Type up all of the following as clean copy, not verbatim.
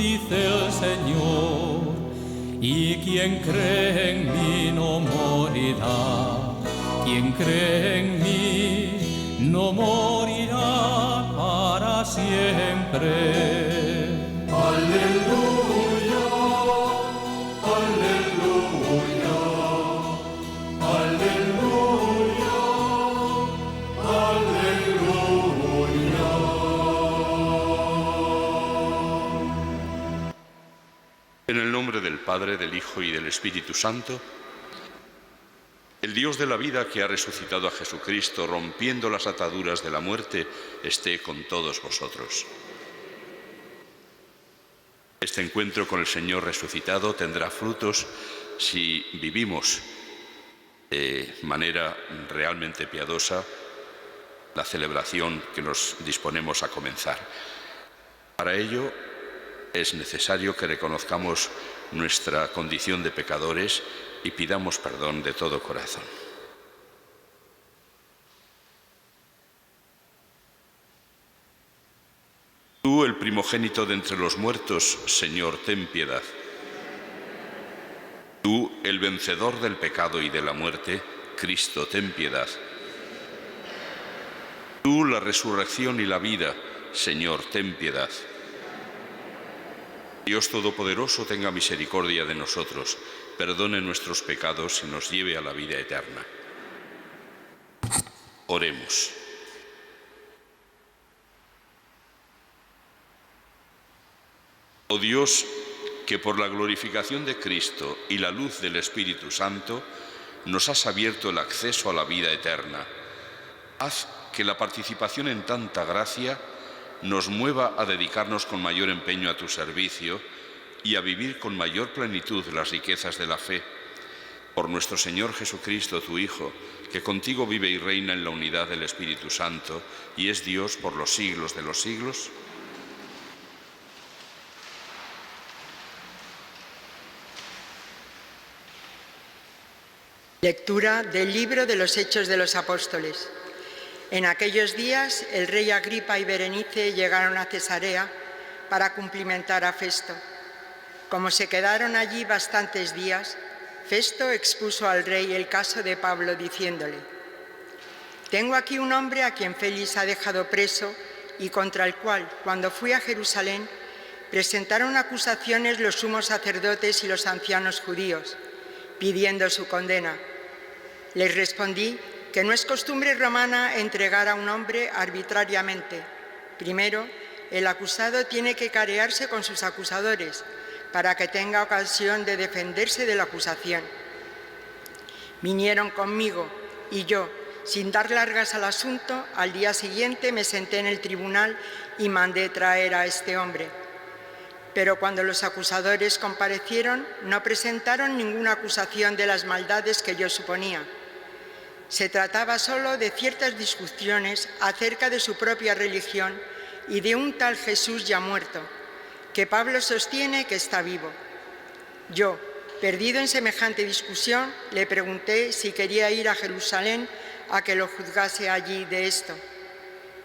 dice el Señor, y quien cree en mí no morirá. Quien cree en mí no morirá para siempre. Aleluya, aleluya, aleluya, aleluya. En el nombre del Padre, del Hijo y del Espíritu Santo, el Dios de la vida que ha resucitado a Jesucristo, rompiendo las ataduras de la muerte, esté con todos vosotros. Este encuentro con el Señor resucitado tendrá frutos si vivimos de manera realmente piadosa la celebración que nos disponemos a comenzar. Para ello es necesario que reconozcamos nuestra condición de pecadores y pidamos perdón de todo corazón. Tú, el primogénito de entre los muertos, Señor, ten piedad. Tú, el vencedor del pecado y de la muerte, Cristo, ten piedad. Tú, la resurrección y la vida, Señor, ten piedad. Dios Todopoderoso tenga misericordia de nosotros, perdone nuestros pecados y nos lleve a la vida eterna. Oremos. Oh Dios, que por la glorificación de Cristo y la luz del Espíritu Santo nos has abierto el acceso a la vida eterna, haz que la participación en tanta gracia nos mueva a dedicarnos con mayor empeño a tu servicio y a vivir con mayor plenitud las riquezas de la fe. Por nuestro Señor Jesucristo, tu Hijo, que contigo vive y reina en la unidad del Espíritu Santo y es Dios por los siglos de los siglos. Lectura del libro de los Hechos de los Apóstoles. En aquellos días el rey Agripa y Berenice llegaron a Cesarea para cumplimentar a Festo. Como se quedaron allí bastantes días, Festo expuso al rey el caso de Pablo diciéndole: «Tengo aquí un hombre a quien Félix ha dejado preso y contra el cual, cuando fui a Jerusalén, presentaron acusaciones los sumos sacerdotes y los ancianos judíos, pidiendo su condena. Les respondí que no es costumbre romana entregar a un hombre arbitrariamente. Primero, el acusado tiene que carearse con sus acusadores para que tenga ocasión de defenderse de la acusación. Vinieron conmigo y yo, sin dar largas al asunto, al día siguiente me senté en el tribunal y mandé traer a este hombre. Pero cuando los acusadores comparecieron, no presentaron ninguna acusación de las maldades que yo suponía. Se trataba solo de ciertas discusiones acerca de su propia religión y de un tal Jesús ya muerto, que Pablo sostiene que está vivo. Yo, perdido en semejante discusión, le pregunté si quería ir a Jerusalén a que lo juzgase allí de esto.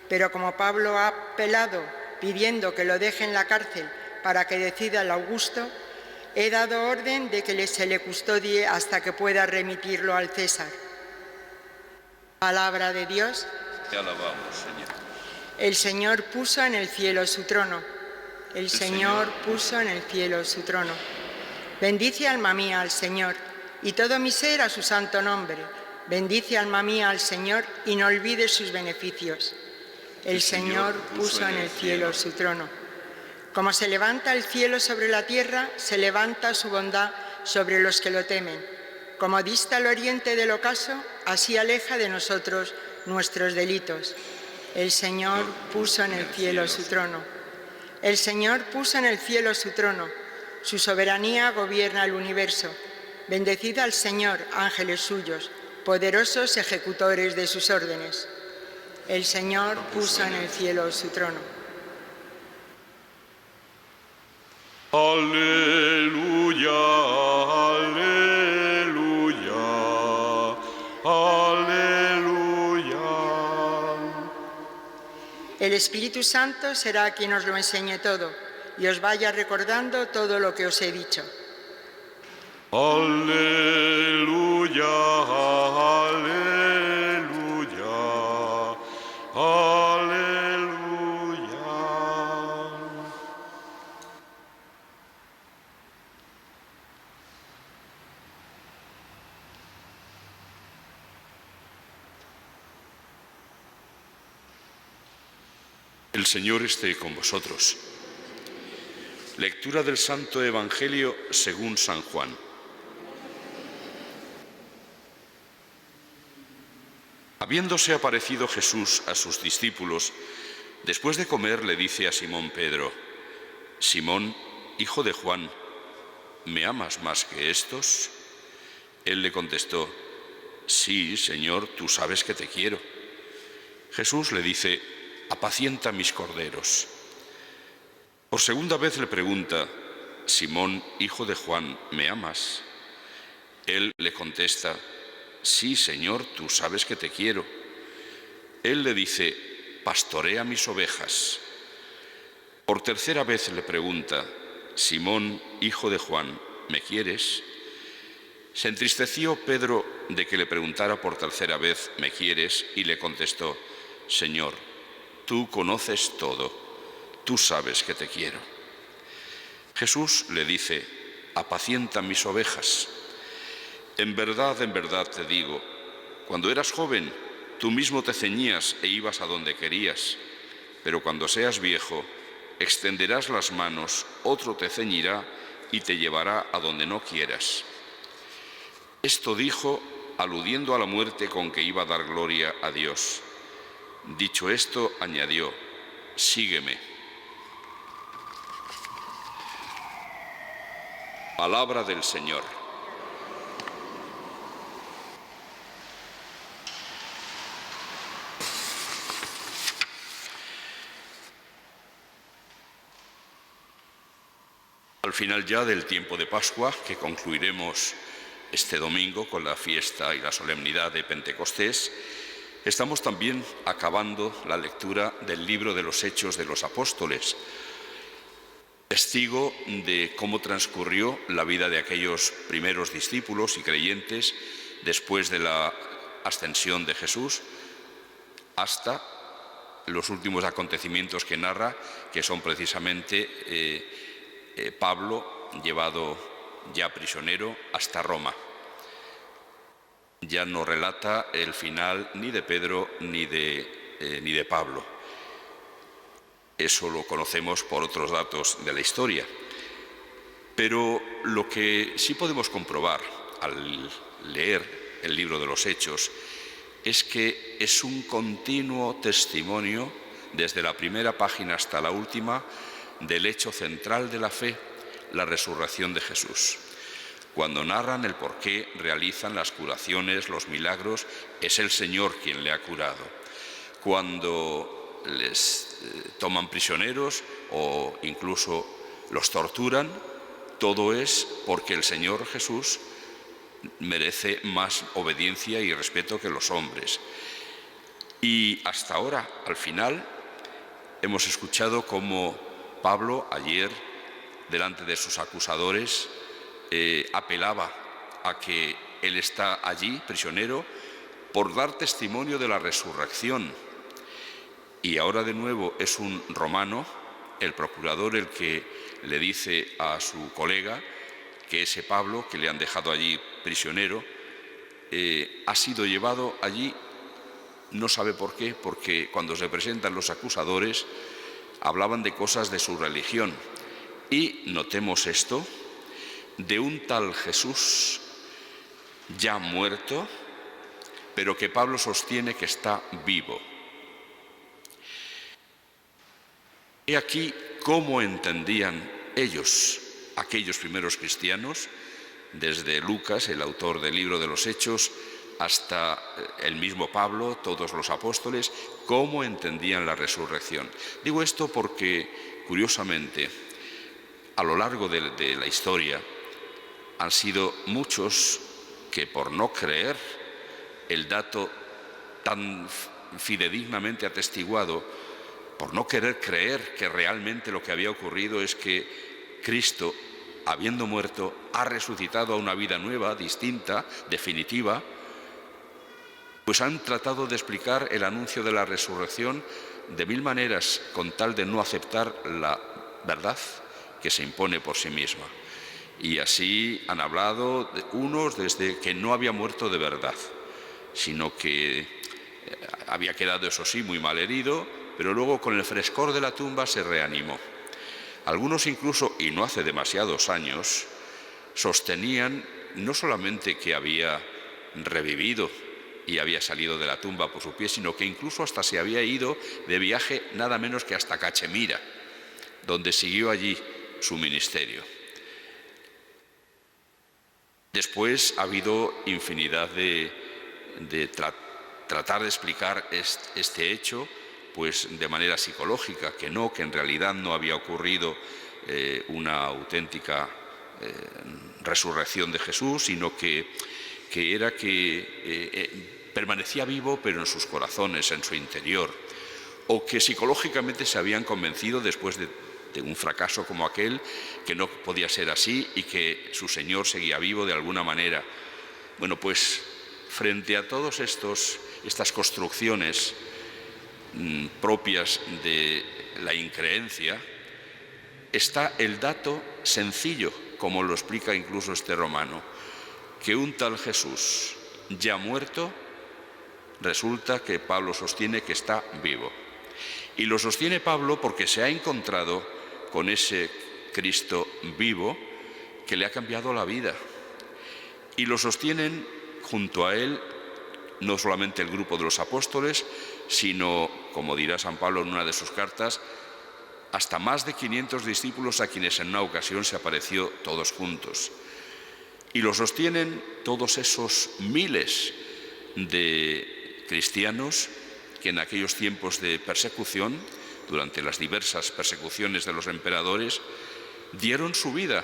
Pero como Pablo ha apelado pidiendo que lo deje en la cárcel para que decida el Augusto, he dado orden de que se le custodie hasta que pueda remitirlo al César». Palabra de Dios. Te alabamos, Señor. El Señor puso en el cielo su trono. El Señor puso en el cielo su trono. Bendice, alma mía, al Señor, y todo mi ser a su santo nombre. Bendice, alma mía, al Señor, y no olvides sus beneficios. El Señor puso en el cielo su trono. Como se levanta el cielo sobre la tierra, se levanta su bondad sobre los que lo temen. Como dista el oriente del ocaso, así aleja de nosotros nuestros delitos. El Señor puso en el cielo su trono. El Señor puso en el cielo su trono. Su soberanía gobierna el universo. Bendecid al Señor, ángeles suyos, poderosos ejecutores de sus órdenes. El Señor puso en el cielo su trono. Aleluya, aleluya, aleluya. El Espíritu Santo será quien os lo enseñe todo y os vaya recordando todo lo que os he dicho. Aleluya, aleluya, aleluya. El Señor esté con vosotros. Lectura del Santo Evangelio según San Juan. Habiéndose aparecido Jesús a sus discípulos, después de comer le dice a Simón Pedro: Simón, hijo de Juan, ¿me amas más que estos? Él le contestó: Sí, Señor, tú sabes que te quiero. Jesús le dice: apacienta mis corderos. Por segunda vez le pregunta: Simón, hijo de Juan, ¿me amas? Él le contesta: Sí, Señor, tú sabes que te quiero. Él le dice: pastorea mis ovejas. Por tercera vez le pregunta: Simón, hijo de Juan, ¿me quieres? Se entristeció Pedro de que le preguntara por tercera vez: ¿me quieres? Y le contestó: Señor, tú conoces todo, tú sabes que te quiero. Jesús le dice: apacienta mis ovejas. En verdad te digo, cuando eras joven, tú mismo te ceñías e ibas a donde querías, pero cuando seas viejo, extenderás las manos, otro te ceñirá y te llevará a donde no quieras. Esto dijo, aludiendo a la muerte con que iba a dar gloria a Dios. Dicho esto, añadió: sígueme. Palabra del Señor. Al final ya del tiempo de Pascua, que concluiremos este domingo con la fiesta y la solemnidad de Pentecostés, estamos también acabando la lectura del libro de los Hechos de los Apóstoles, testigo de cómo transcurrió la vida de aquellos primeros discípulos y creyentes después de la ascensión de Jesús hasta los últimos acontecimientos que narra, que son precisamente Pablo, llevado ya prisionero hasta Roma. Ya no relata el final ni de Pedro ni de Pablo. Eso lo conocemos por otros datos de la historia. Pero lo que sí podemos comprobar al leer el libro de los Hechos es que es un continuo testimonio, desde la primera página hasta la última, del hecho central de la fe, la resurrección de Jesús. Cuando narran el por qué realizan las curaciones, los milagros, es el Señor quien le ha curado. Cuando les toman prisioneros o incluso los torturan, todo es porque el Señor Jesús merece más obediencia y respeto que los hombres. Y hasta ahora, al final, hemos escuchado cómo Pablo, ayer, delante de sus acusadores, apelaba a que él está allí, prisionero, por dar testimonio de la resurrección. Y ahora de nuevo es un romano, el procurador, el que le dice a su colega que ese Pablo, que le han dejado allí prisionero, ha sido llevado allí, no sabe por qué, porque cuando se presentan los acusadores hablaban de cosas de su religión. Y notemos esto, de un tal Jesús ya muerto, pero que Pablo sostiene que está vivo. He aquí cómo entendían ellos, aquellos primeros cristianos, desde Lucas, el autor del libro de los Hechos, hasta el mismo Pablo, todos los apóstoles, cómo entendían la resurrección. Digo esto porque, curiosamente, a lo largo de la historia, han sido muchos que, por no creer el dato tan fidedignamente atestiguado, por no querer creer que realmente lo que había ocurrido es que Cristo, habiendo muerto, ha resucitado a una vida nueva, distinta, definitiva, pues han tratado de explicar el anuncio de la resurrección de mil maneras con tal de no aceptar la verdad que se impone por sí misma. Y así han hablado unos desde que no había muerto de verdad, sino que había quedado, eso sí, muy mal herido, pero luego con el frescor de la tumba se reanimó. Algunos incluso, y no hace demasiados años, sostenían no solamente que había revivido y había salido de la tumba por su pie, sino que incluso hasta se había ido de viaje nada menos que hasta Cachemira, donde siguió allí su ministerio. Después ha habido infinidad de tratar de explicar este hecho pues de manera psicológica, que en realidad no había ocurrido una auténtica resurrección de Jesús, sino que permanecía vivo, pero en sus corazones, en su interior, o que psicológicamente se habían convencido después de un fracaso como aquel, que no podía ser así y que su Señor seguía vivo de alguna manera. Bueno, pues frente a todas estas construcciones propias de la increencia, está el dato sencillo, como lo explica incluso este romano, que un tal Jesús ya muerto, resulta que Pablo sostiene que está vivo. Y lo sostiene Pablo porque se ha encontrado con ese Cristo vivo que le ha cambiado la vida. Y lo sostienen junto a él no solamente el grupo de los apóstoles, sino, como dirá San Pablo en una de sus cartas, hasta más de 500 discípulos a quienes en una ocasión se apareció todos juntos. Y lo sostienen todos esos miles de cristianos que en aquellos tiempos de persecución, durante las diversas persecuciones de los emperadores, dieron su vida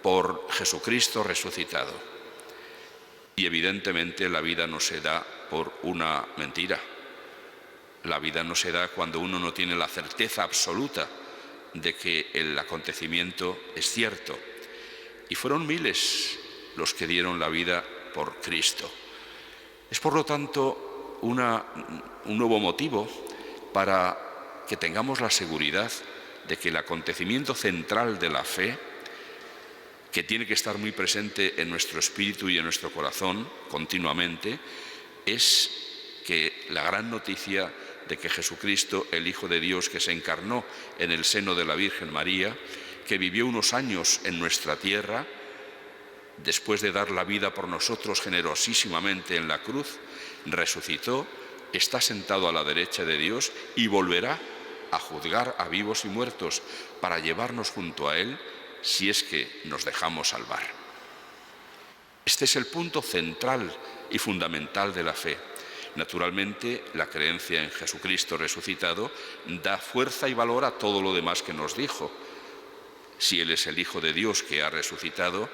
por Jesucristo resucitado. Y evidentemente la vida no se da por una mentira. La vida no se da cuando uno no tiene la certeza absoluta de que el acontecimiento es cierto. Y fueron miles los que dieron la vida por Cristo. Es por lo tanto un nuevo motivo para que tengamos la seguridad de que el acontecimiento central de la fe, que tiene que estar muy presente en nuestro espíritu y en nuestro corazón continuamente, es que la gran noticia de que Jesucristo, el Hijo de Dios, que se encarnó en el seno de la Virgen María, que vivió unos años en nuestra tierra, después de dar la vida por nosotros generosísimamente en la cruz, resucitó, está sentado a la derecha de Dios y volverá a juzgar a vivos y muertos para llevarnos junto a Él si es que nos dejamos salvar. Este es el punto central y fundamental de la fe. Naturalmente, la creencia en Jesucristo resucitado da fuerza y valor a todo lo demás que nos dijo. Si Él es el Hijo de Dios que ha resucitado,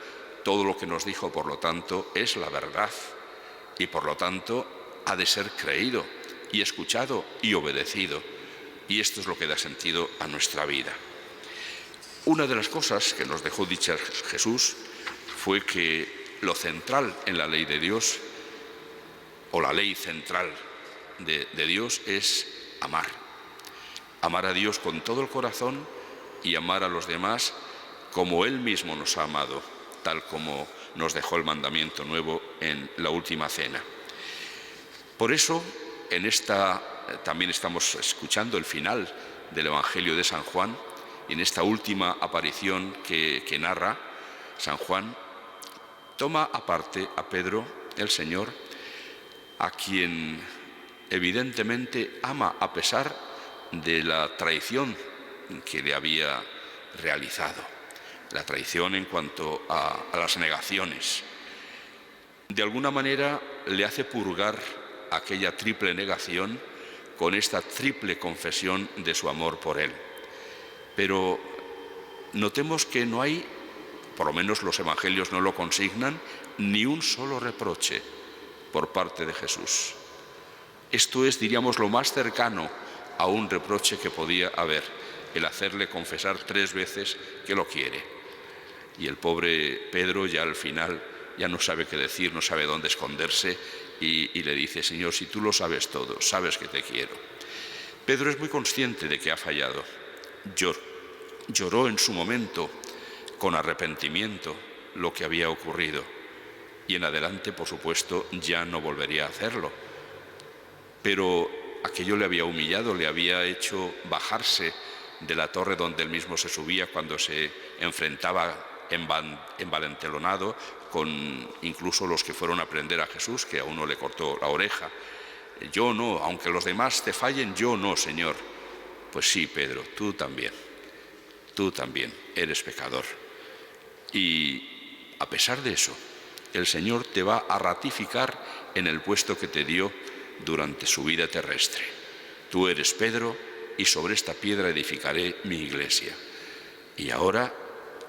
todo lo que nos dijo, por lo tanto, es la verdad y, por lo tanto, ha de ser creído y escuchado y obedecido. Y esto es lo que da sentido a nuestra vida. Una de las cosas que nos dejó dicha Jesús fue que lo central en la ley de Dios, o la ley central de Dios, es amar. Amar a Dios con todo el corazón y amar a los demás como Él mismo nos ha amado, tal como nos dejó el mandamiento nuevo en la última cena. Por eso, también estamos escuchando el final del Evangelio de San Juan, y en esta última aparición que narra San Juan, toma aparte a Pedro, el Señor, a quien evidentemente ama a pesar de la traición que le había realizado, la traición en cuanto a las negaciones. De alguna manera le hace purgar aquella triple negación con esta triple confesión de su amor por él. Pero notemos que no hay, por lo menos los evangelios no lo consignan, ni un solo reproche por parte de Jesús. Esto es, diríamos, lo más cercano a un reproche que podía haber, el hacerle confesar 3 veces que lo quiere. Y el pobre Pedro ya al final ya no sabe qué decir, no sabe dónde esconderse y le dice: Señor, si tú lo sabes todo, sabes que te quiero. Pedro es muy consciente de que ha fallado. Lloró en su momento con arrepentimiento lo que había ocurrido y en adelante, por supuesto, ya no volvería a hacerlo. Pero aquello le había humillado, le había hecho bajarse de la torre donde él mismo se subía cuando se enfrentaba envalentonado con incluso los que fueron a prender a Jesús, que a uno le cortó la oreja. Yo no, aunque los demás te fallen, yo no, Señor. Pues sí, Pedro, tú también eres pecador. Y a pesar de eso, el Señor te va a ratificar en el puesto que te dio durante su vida terrestre. Tú eres Pedro, y sobre esta piedra edificaré mi iglesia. Y ahora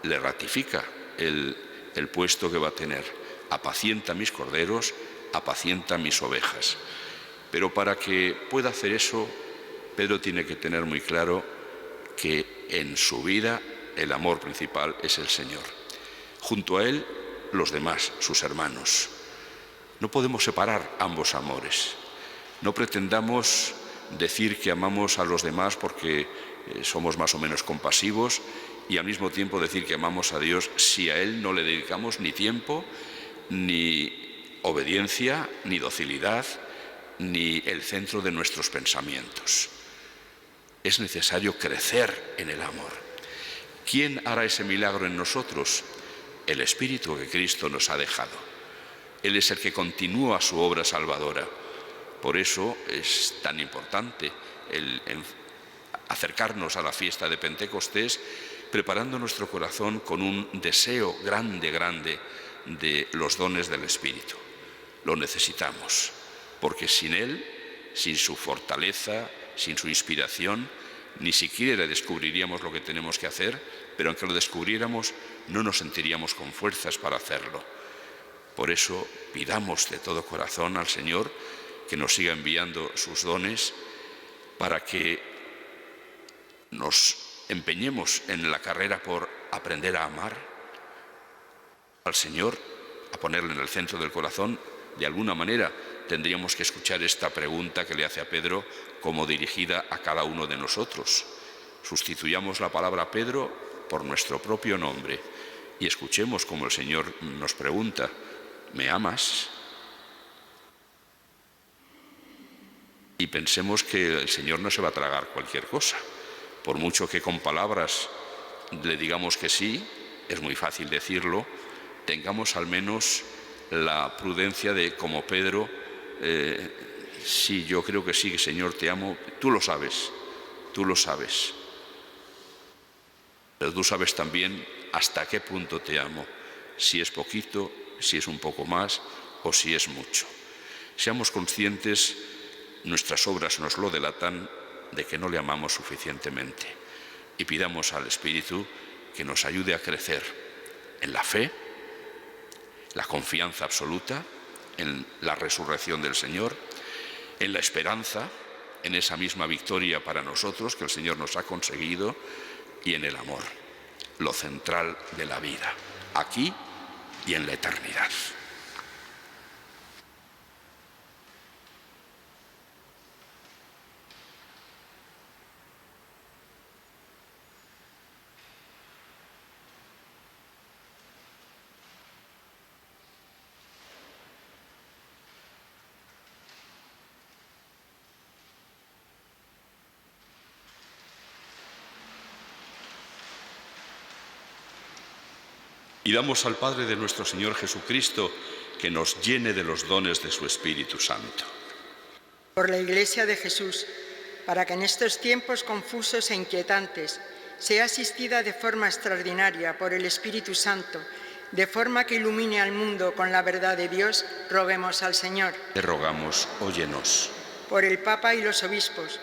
le ratifica el puesto que va a tener. Apacienta mis corderos, apacienta mis ovejas. Pero para que pueda hacer eso, Pedro tiene que tener muy claro que en su vida el amor principal es el Señor. Junto a él, los demás, sus hermanos. No podemos separar ambos amores. No pretendamos decir que amamos a los demás porque somos más o menos compasivos y al mismo tiempo decir que amamos a Dios si a Él no le dedicamos ni tiempo, ni obediencia, ni docilidad, ni el centro de nuestros pensamientos. Es necesario crecer en el amor. ¿Quién hará ese milagro en nosotros? El Espíritu que Cristo nos ha dejado. Él es el que continúa su obra salvadora. Por eso es tan importante el acercarnos a la fiesta de Pentecostés, preparando nuestro corazón con un deseo grande de los dones del Espíritu. Lo necesitamos, porque sin Él, sin su fortaleza, sin su inspiración, ni siquiera descubriríamos lo que tenemos que hacer, pero aunque lo descubriéramos, no nos sentiríamos con fuerzas para hacerlo. Por eso pidamos de todo corazón al Señor que nos siga enviando sus dones para que nos empeñemos en la carrera por aprender a amar al Señor, a ponerle en el centro del corazón. De alguna manera tendríamos que escuchar esta pregunta que le hace a Pedro como dirigida a cada uno de nosotros. Sustituyamos la palabra Pedro por nuestro propio nombre y escuchemos como el Señor nos pregunta: ¿me amas? Y pensemos que el Señor no se va a tragar cualquier cosa. Por mucho que con palabras le digamos que sí, es muy fácil decirlo, tengamos al menos la prudencia de, como Pedro, sí, yo creo que sí, Señor, te amo, tú lo sabes. Pero tú sabes también hasta qué punto te amo, si es poquito, si es un poco más o si es mucho. Seamos conscientes, nuestras obras nos lo delatan, de que no le amamos suficientemente, y pidamos al Espíritu que nos ayude a crecer en la fe, la confianza absoluta en la resurrección del Señor, en la esperanza, en esa misma victoria para nosotros que el Señor nos ha conseguido, y en el amor, lo central de la vida, aquí y en la eternidad. Y damos al Padre de nuestro Señor Jesucristo que nos llene de los dones de su Espíritu Santo. Por la Iglesia de Jesús, para que en estos tiempos confusos e inquietantes sea asistida de forma extraordinaria por el Espíritu Santo, de forma que ilumine al mundo con la verdad de Dios, roguemos al Señor. Te rogamos, óyenos. Por el Papa y los obispos,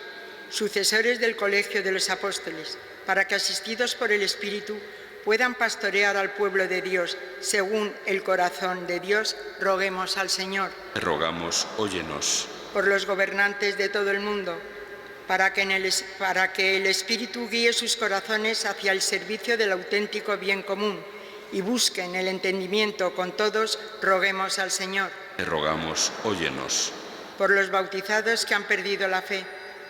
sucesores del Colegio de los Apóstoles, para que asistidos por el Espíritu puedan pastorear al pueblo de Dios según el corazón de Dios, roguemos al Señor. Te rogamos, óyenos. Por los gobernantes de todo el mundo, para que el Espíritu guíe sus corazones hacia el servicio del auténtico bien común y busquen el entendimiento con todos, roguemos al Señor. Te rogamos, óyenos. Por los bautizados que han perdido la fe,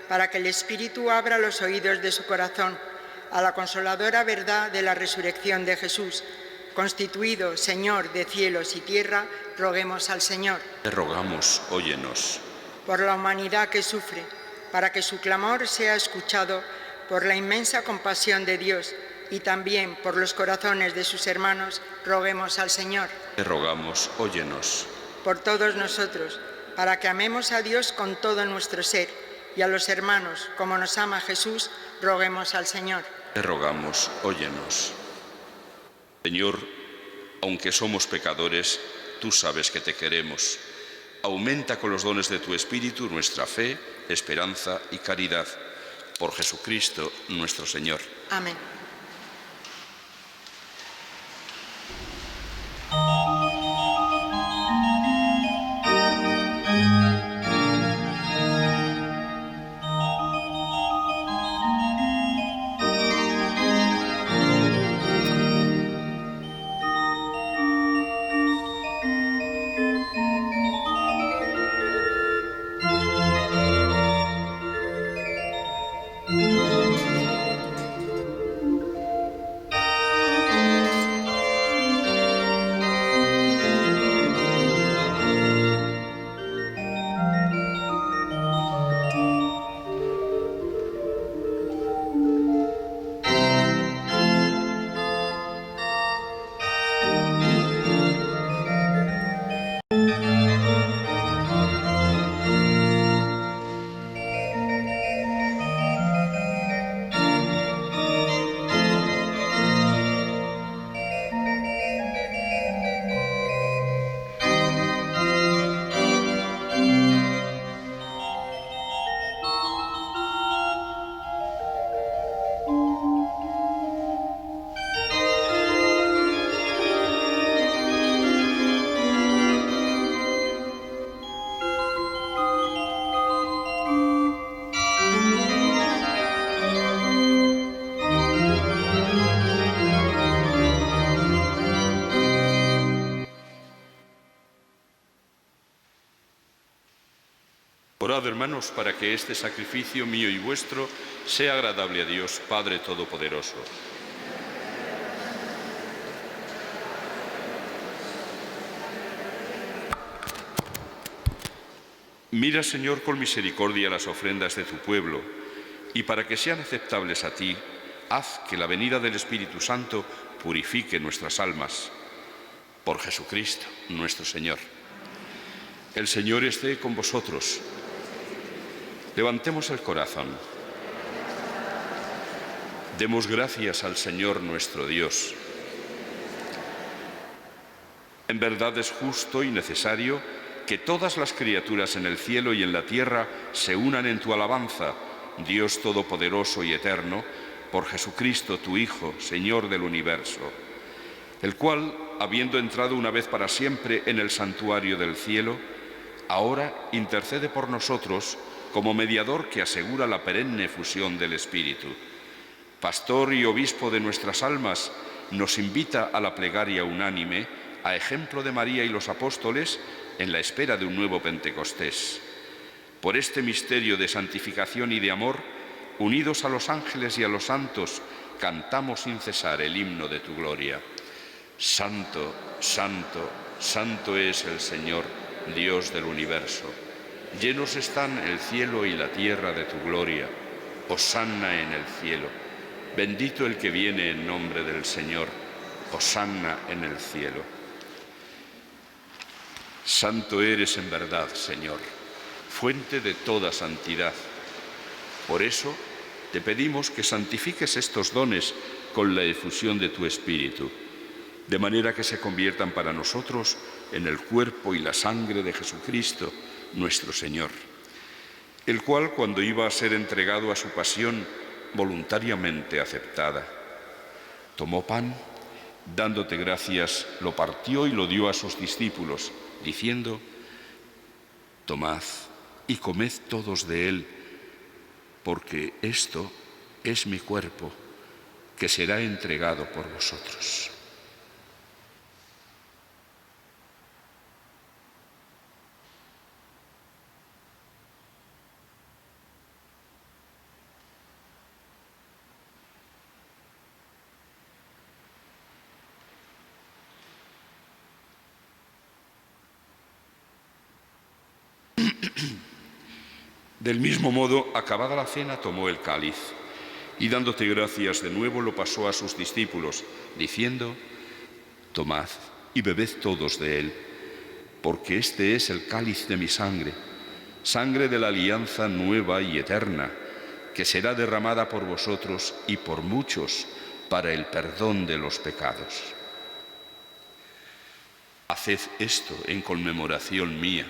para que el Espíritu abra los oídos de su corazón a la consoladora verdad de la resurrección de Jesús. Constituido Señor de cielos y tierra, roguemos al Señor. Te rogamos, óyenos. Por la humanidad que sufre, para que su clamor sea escuchado por la inmensa compasión de Dios y también por los corazones de sus hermanos, roguemos al Señor. Te rogamos, óyenos. Por todos nosotros, para que amemos a Dios con todo nuestro ser y a los hermanos como nos ama Jesús, roguemos al Señor. Te rogamos, óyenos. Señor, aunque somos pecadores, tú sabes que te queremos. Aumenta con los dones de tu Espíritu nuestra fe, esperanza y caridad. Por Jesucristo nuestro Señor. Amén. Orad, hermanos, para que este sacrificio mío y vuestro sea agradable a Dios, Padre Todopoderoso. Mira, Señor, con misericordia las ofrendas de tu pueblo, y para que sean aceptables a ti, haz que la venida del Espíritu Santo purifique nuestras almas. Por Jesucristo, nuestro Señor. El Señor esté con vosotros. Levantemos el corazón. Demos gracias al Señor nuestro Dios. En verdad es justo y necesario que todas las criaturas en el cielo y en la tierra se unan en tu alabanza, Dios Todopoderoso y Eterno, por Jesucristo tu Hijo, Señor del universo, el cual, habiendo entrado una vez para siempre en el santuario del cielo, ahora intercede por nosotros como mediador que asegura la perenne fusión del Espíritu. Pastor y obispo de nuestras almas, nos invita a la plegaria unánime, a ejemplo de María y los apóstoles, en la espera de un nuevo Pentecostés. Por este misterio de santificación y de amor, unidos a los ángeles y a los santos, cantamos sin cesar el himno de tu gloria. Santo, santo, santo es el Señor, Dios del universo. Llenos están el cielo y la tierra de tu gloria. Hosanna en el cielo. Bendito el que viene en nombre del Señor. Hosanna en el cielo. Santo eres en verdad, Señor, fuente de toda santidad. Por eso te pedimos que santifiques estos dones con la efusión de tu Espíritu, de manera que se conviertan para nosotros en el cuerpo y la sangre de Jesucristo, nuestro Señor, el cual, cuando iba a ser entregado a su pasión voluntariamente aceptada, tomó pan, dándote gracias, lo partió y lo dio a sus discípulos, diciendo: tomad y comed todos de él, porque esto es mi cuerpo, que será entregado por vosotros. Del mismo modo, acabada la cena, tomó el cáliz y dándote gracias de nuevo lo pasó a sus discípulos, diciendo: tomad y bebed todos de él, porque este es el cáliz de mi sangre, sangre de la alianza nueva y eterna, que será derramada por vosotros y por muchos para el perdón de los pecados. Haced esto en conmemoración mía.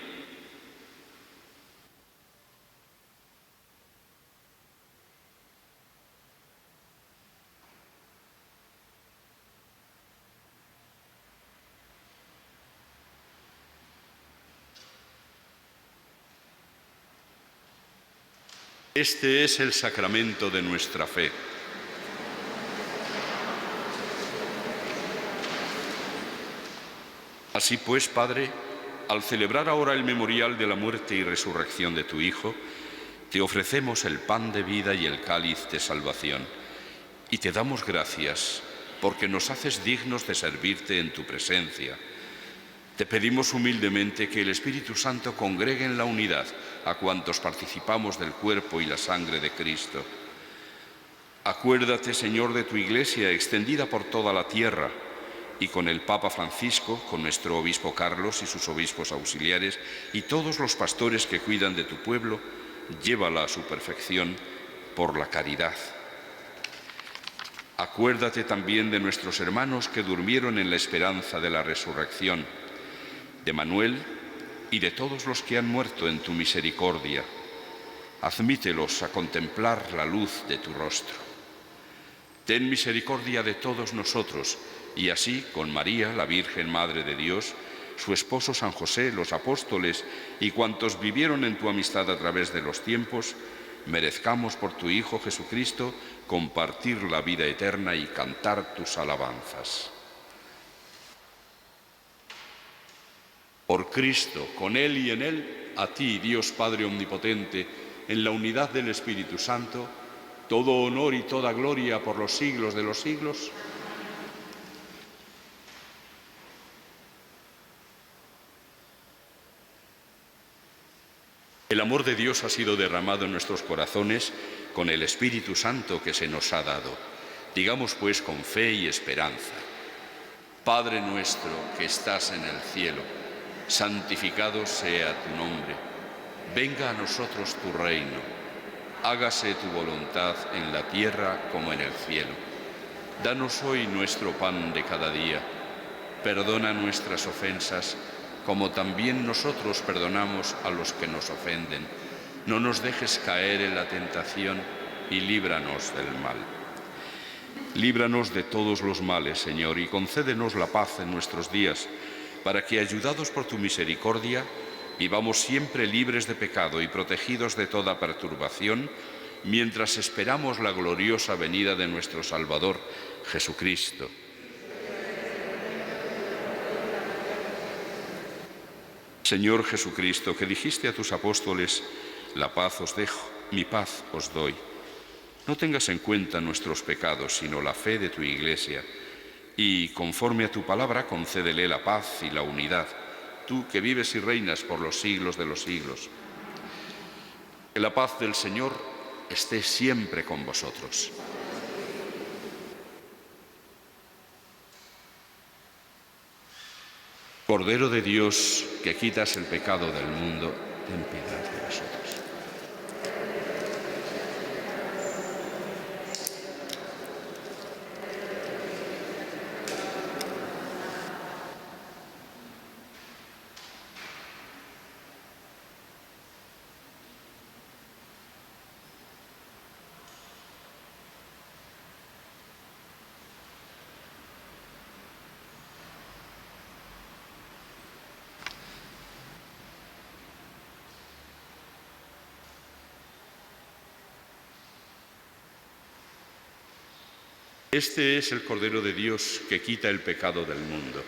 Este es el sacramento de nuestra fe. Así pues, Padre, al celebrar ahora el memorial de la muerte y resurrección de tu Hijo, te ofrecemos el pan de vida y el cáliz de salvación, y te damos gracias porque nos haces dignos de servirte en tu presencia. Te pedimos humildemente que el Espíritu Santo congregue en la unidad a cuantos participamos del cuerpo y la sangre de Cristo. Acuérdate, Señor, de tu Iglesia extendida por toda la tierra, y con el Papa Francisco, con nuestro obispo Carlos y sus obispos auxiliares, y todos los pastores que cuidan de tu pueblo, llévala a su perfección por la caridad. Acuérdate también de nuestros hermanos que durmieron en la esperanza de la resurrección, de Manuel y de todos los que han muerto en tu misericordia. Admítelos a contemplar la luz de tu rostro. Ten misericordia de todos nosotros, y así, con María, la Virgen Madre de Dios, su esposo San José, los apóstoles y cuantos vivieron en tu amistad a través de los tiempos, merezcamos por tu Hijo Jesucristo compartir la vida eterna y cantar tus alabanzas. Por Cristo, con Él y en Él, a ti, Dios Padre Omnipotente, en la unidad del Espíritu Santo, todo honor y toda gloria por los siglos de los siglos. El amor de Dios ha sido derramado en nuestros corazones con el Espíritu Santo que se nos ha dado. Digamos pues con fe y esperanza: Padre nuestro que estás en el cielo, santificado sea tu nombre. Venga a nosotros tu reino. Hágase tu voluntad en la tierra como en el cielo. Danos hoy nuestro pan de cada día. Perdona nuestras ofensas, como también nosotros perdonamos a los que nos ofenden. No nos dejes caer en la tentación y líbranos del mal. Líbranos de todos los males, Señor, y concédenos la paz en nuestros días, para que, ayudados por tu misericordia, vivamos siempre libres de pecado y protegidos de toda perturbación, mientras esperamos la gloriosa venida de nuestro Salvador, Jesucristo. Señor Jesucristo, que dijiste a tus apóstoles: la paz os dejo, mi paz os doy. No tengas en cuenta nuestros pecados, sino la fe de tu Iglesia, y, conforme a tu palabra, concédele la paz y la unidad, tú que vives y reinas por los siglos de los siglos. Que la paz del Señor esté siempre con vosotros. Cordero de Dios, que quitas el pecado del mundo, ten piedad de nosotros. Este es el Cordero de Dios que quita el pecado del mundo.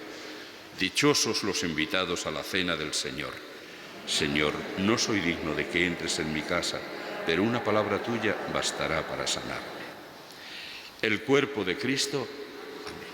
Dichosos los invitados a la cena del Señor. Señor, no soy digno de que entres en mi casa, pero una palabra tuya bastará para sanarme. El cuerpo de Cristo. Amén.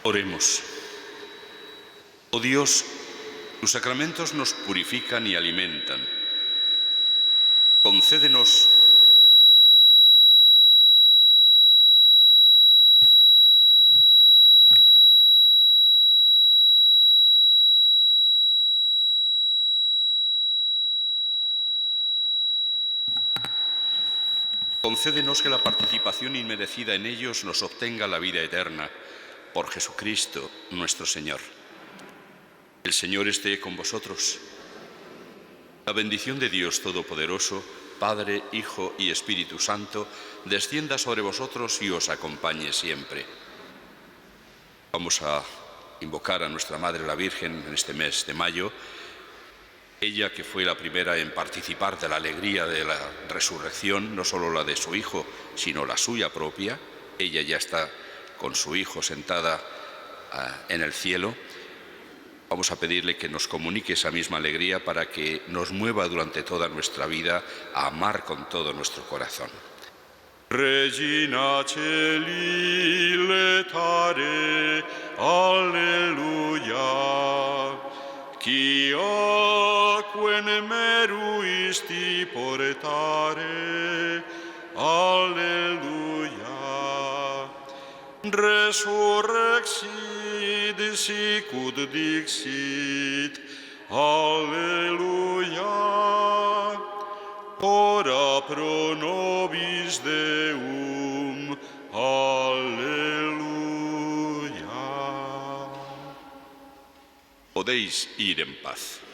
Oremos. Oh Dios, tus sacramentos nos purifican y alimentan. Concédenos que la participación inmerecida en ellos nos obtenga la vida eterna. Por Jesucristo nuestro Señor. El Señor esté con vosotros. La bendición de Dios Todopoderoso, Padre, Hijo y Espíritu Santo, descienda sobre vosotros y os acompañe siempre. Vamos a invocar a nuestra Madre la Virgen en este mes de mayo. Ella que fue la primera en participar de la alegría de la resurrección, no solo la de su Hijo, sino la suya propia. Ella ya está con su Hijo sentada en el cielo. Vamos a pedirle que nos comunique esa misma alegría para que nos mueva durante toda nuestra vida a amar con todo nuestro corazón. Regina Celi letare, alleluia. Quia meruisti portare, alleluia. Resurrexit sicut dixit, alleluia. Ora pro nobis Deum, alleluia. Podéis ir en paz.